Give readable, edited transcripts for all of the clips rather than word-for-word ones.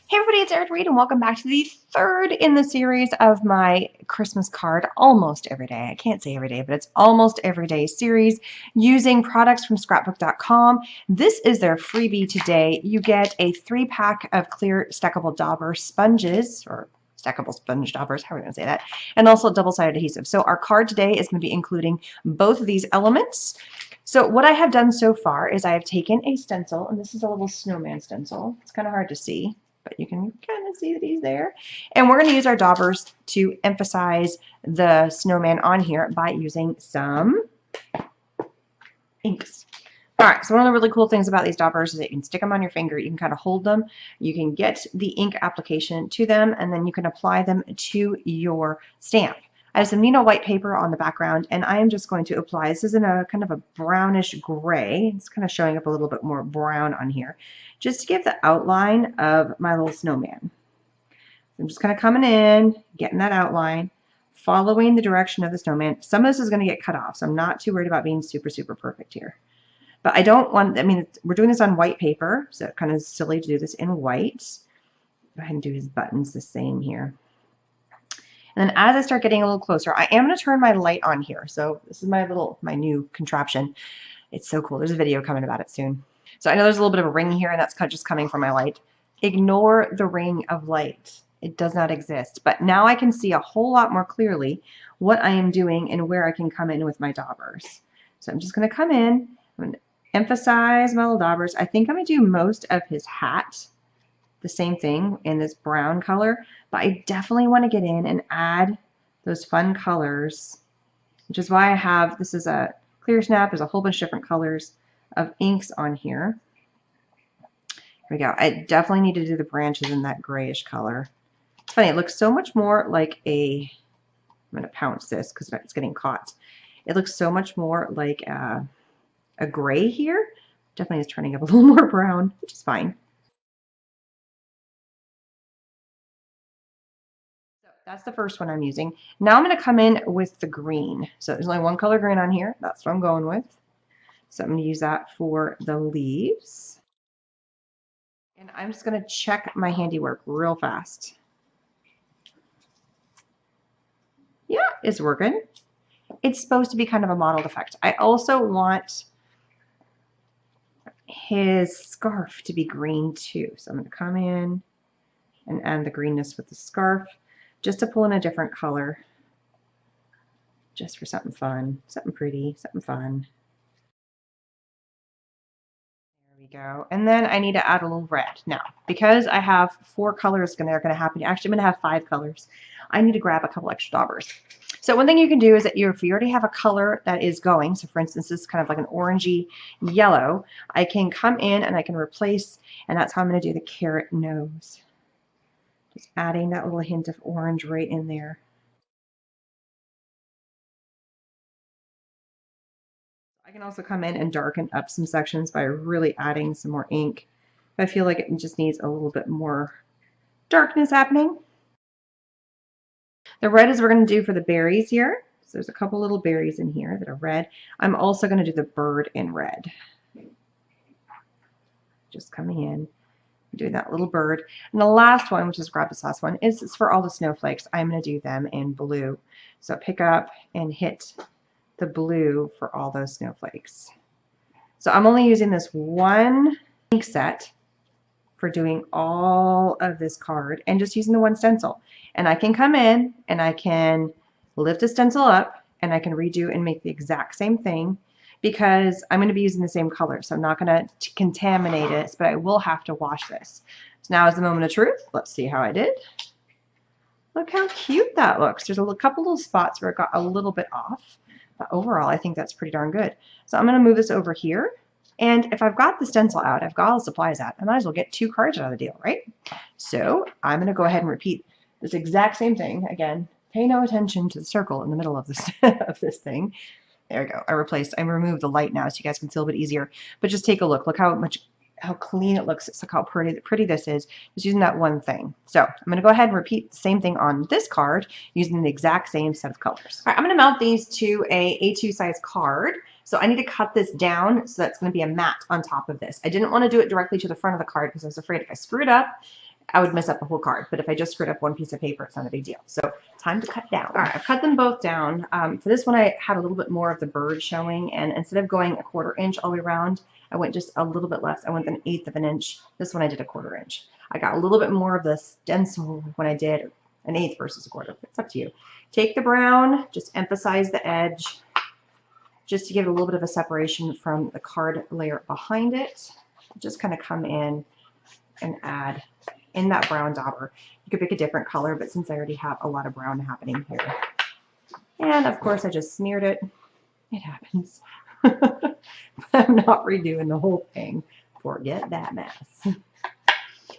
Hey everybody, it's Art Reed and welcome back to the third in the series of my Christmas card almost every day. I can't say every day, but it's almost every day series using products from scrapbook.com. This is their freebie today. You get a 3-pack of clear stackable dauber sponges, or stackable sponge daubers, how are we going to say that, and also double-sided adhesive. So our card today is going to be including both of these elements. So what I have done so far is I have taken a stencil, and this is a little snowman stencil. It's kind of hard to see, but you can kind of see that he's there. And we're going to use our daubers to emphasize the snowman on here by using some inks. All right, so one of the really cool things about these daubers is that you can stick them on your finger, you can kind of hold them, you can get the ink application to them, and then you can apply them to your stamp. I have some Nino white paper on the background, and I am just going to apply, this is in a kind of a brownish gray, it's kind of showing up a little bit more brown on here, just to give the outline of my little snowman. I'm just kind of coming in, getting that outline, following the direction of the snowman. Some of this is going to get cut off, so I'm not too worried about being super, super perfect here. But I don't want, I mean, we're doing this on white paper, so it kind of silly to do this in white. Go ahead and do his buttons the same here. And then as I start getting a little closer, I am going to turn my light on here. So this is my new contraption. It's so cool. There's a video coming about it soon. So I know there's a little bit of a ring here, and that's kind of just coming from my light. Ignore the ring of light. It does not exist. But now I can see a whole lot more clearly what I am doing and where I can come in with my daubers. So I'm just going to come in. I'm going to emphasize my little daubers. I think I'm going to do most of his hat the same thing in this brown color, but I definitely want to get in and add those fun colors, which is why I have, this is a clear snap, there's a whole bunch of different colors of inks on here. Here we go. I definitely need to do the branches in that grayish color. It's funny, it looks so much more like a, I'm going to pounce this because it's getting caught. It looks so much more like a gray here. Definitely is turning up a little more brown, which is fine. That's the first one I'm using. Now I'm going to come in with the green. So there's only one color green on here. That's what I'm going with. So I'm going to use that for the leaves. And I'm just going to check my handiwork real fast. Yeah, it's working. It's supposed to be kind of a mottled effect. I also want his scarf to be green too. So I'm going to come in and add the greenness with the scarf, just to pull in a different color, just for something fun, something pretty, something fun. There we go. And then I need to add a little red. Now, because I have 4 colors that are going to happen, actually I'm going to have 5 colors, I need to grab a couple extra daubers. So one thing you can do is that if you already have a color that is going, so for instance, this is kind of like an orangey yellow, I can come in and I can replace, and that's how I'm going to do the carrot nose. Just adding that little hint of orange right in there. I can also come in and darken up some sections by really adding some more ink. I feel like it just needs a little bit more darkness happening. The red is we're going to do for the berries here. So there's a couple little berries in here that are red. I'm also going to do the bird in red. Just coming in, doing that little bird. And the last one, which is grab this last one, is for all the snowflakes. I'm going to do them in blue. So pick up and hit the blue for all those snowflakes. So I'm only using this one ink set for doing all of this card and just using the one stencil. And I can come in and I can lift the stencil up and I can redo and make the exact same thing because I'm going to be using the same color. So I'm not going to contaminate it, but I will have to wash this. So now is the moment of truth. Let's see how I did. Look how cute that looks. There's a couple little spots where it got a little bit off. But overall, I think that's pretty darn good. So I'm going to move this over here. And if I've got the stencil out, I've got all the supplies out, I might as well get 2 cards out of the deal, right? So I'm going to go ahead and repeat this exact same thing. Again, pay no attention to the circle in the middle of this, of this thing. There we go. I removed the light now so you guys can see a little bit easier. But just take a look. Look how clean it looks. Look how pretty this is, just using that one thing. So I'm going to go ahead and repeat the same thing on this card using the exact same set of colors. All right, I'm going to mount these to a A2 size card. So I need to cut this down, so that's going to be a mat on top of this. I didn't want to do it directly to the front of the card because I was afraid if I screw it up, I would mess up the whole card. But if I just screwed up one piece of paper, it's not a big deal. So time to cut down. All right, I've cut them both down. For this one, I had a little bit more of the bird showing, and instead of going 1/4 inch all the way around, I went just a little bit less. I went 1/8 of an inch. This one I did 1/4 inch. I got a little bit more of the stencil when I did 1/8 versus 1/4. It's up to you. Take the brown, just emphasize the edge, just to give it a little bit of a separation from the card layer behind it. Just kind of come in and add in that brown dauber. You could pick a different color, but since I already have a lot of brown happening here. And of course I just smeared it. It happens. I'm not redoing the whole thing. Forget that mess.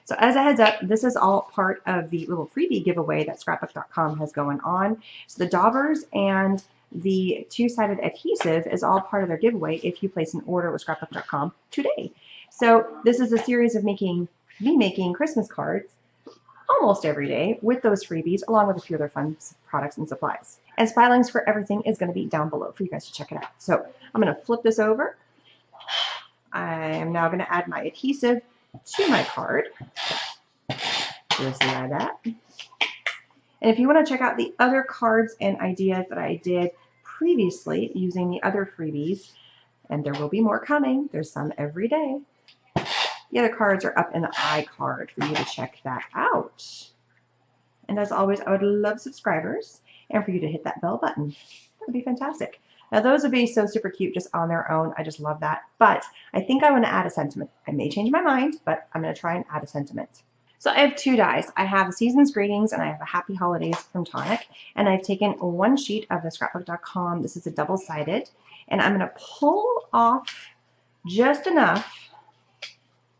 So as a heads up, this is all part of the little freebie giveaway that Scrapbook.com has going on. So the daubers and the two-sided adhesive is all part of their giveaway if you place an order with Scrapbook.com today. So this is a series of me making Christmas cards almost every day with those freebies, along with a few other fun products and supplies. And supply links for everything is going to be down below for you guys to check it out. So I'm going to flip this over. I am now going to add my adhesive to my card. Just like that. And if you want to check out the other cards and ideas that I did previously using the other freebies, and there will be more coming, there's some every day. The other cards are up in the iCard for you to check that out. And as always, I would love subscribers and for you to hit that bell button. That would be fantastic. Now those would be so super cute just on their own. I just love that. But I think I want to add a sentiment. I may change my mind, but I'm going to try and add a sentiment. So I have two dies. I have a Season's Greetings and I have a Happy Holidays from Tonic. And I've taken one sheet of the Scrapbook.com. This is a double-sided. And I'm going to pull off just enough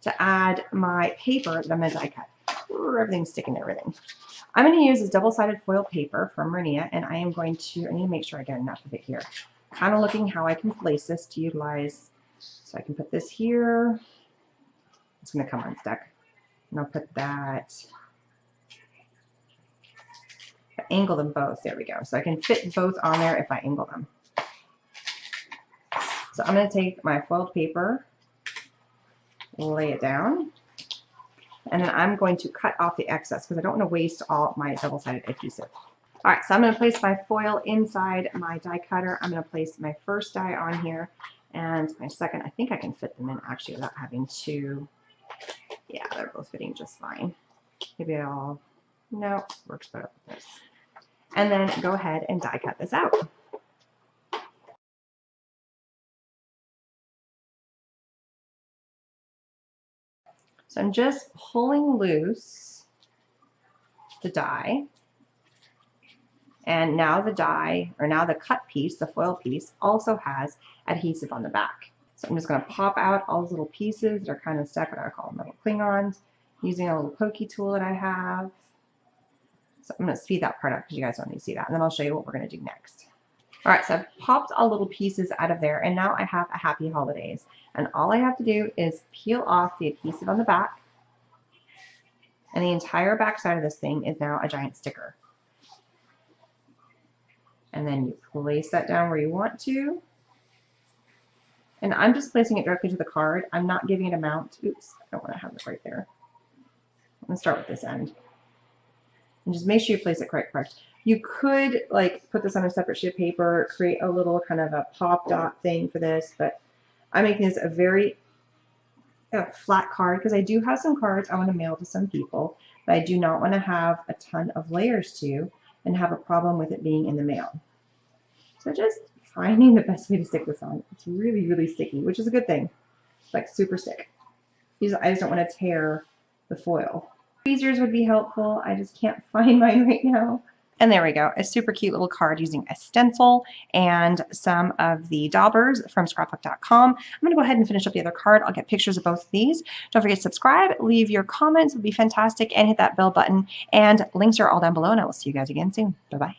to add my paper that I'm going to die cut. Everything's sticking to everything. I'm going to use this double-sided foil paper from Renia, and I am going to, I need to make sure I get enough of it here. Kind of looking how I can place this to utilize. So I can put this here. It's going to come unstuck. And I'll put that, I angle them both. There we go. So I can fit both on there if I angle them. So I'm going to take my foiled paper, lay it down, and then I'm going to cut off the excess because I don't want to waste all my double-sided adhesive. All right, so I'm going to place my foil inside my die cutter. I'm going to place my first die on here and my second. I think I can fit them in actually without having to. Yeah, they're both fitting just fine. Maybe I'll, no, works better with this. And then go ahead and die cut this out. So I'm just pulling loose the die. And now the die, or now the cut piece, the foil piece, also has adhesive on the back. So I'm just going to pop out all those little pieces that are kind of stuck, what I call metal Klingons, using a little pokey tool that I have. So I'm going to speed that part up because you guys don't need to see that. And then I'll show you what we're going to do next. All right, so I've popped all little pieces out of there, and now I have a Happy Holidays. And all I have to do is peel off the adhesive on the back, and the entire back side of this thing is now a giant sticker. And then you place that down where you want to. And I'm just placing it directly to the card. I'm not giving it a mount. Oops, I don't want to have it right there. I'm going to start with this end. And just make sure you place it correct. You could like put this on a separate sheet of paper, create a little kind of a pop dot thing for this, but I'm making this a very flat card because I do have some cards I want to mail to some people, but I do not want to have a ton of layers to and have a problem with it being in the mail. So just finding the best way to stick this on. It's really, really sticky, which is a good thing. It's like super stick. I just don't want to tear the foil. Tweezers would be helpful. I just can't find mine right now. And there we go, a super cute little card using a stencil and some of the daubers from Scrapbook.com. I'm going to go ahead and finish up the other card. I'll get pictures of both of these. Don't forget to subscribe, leave your comments, it would be fantastic, and hit that bell button. And links are all down below, and I will see you guys again soon. Bye-bye.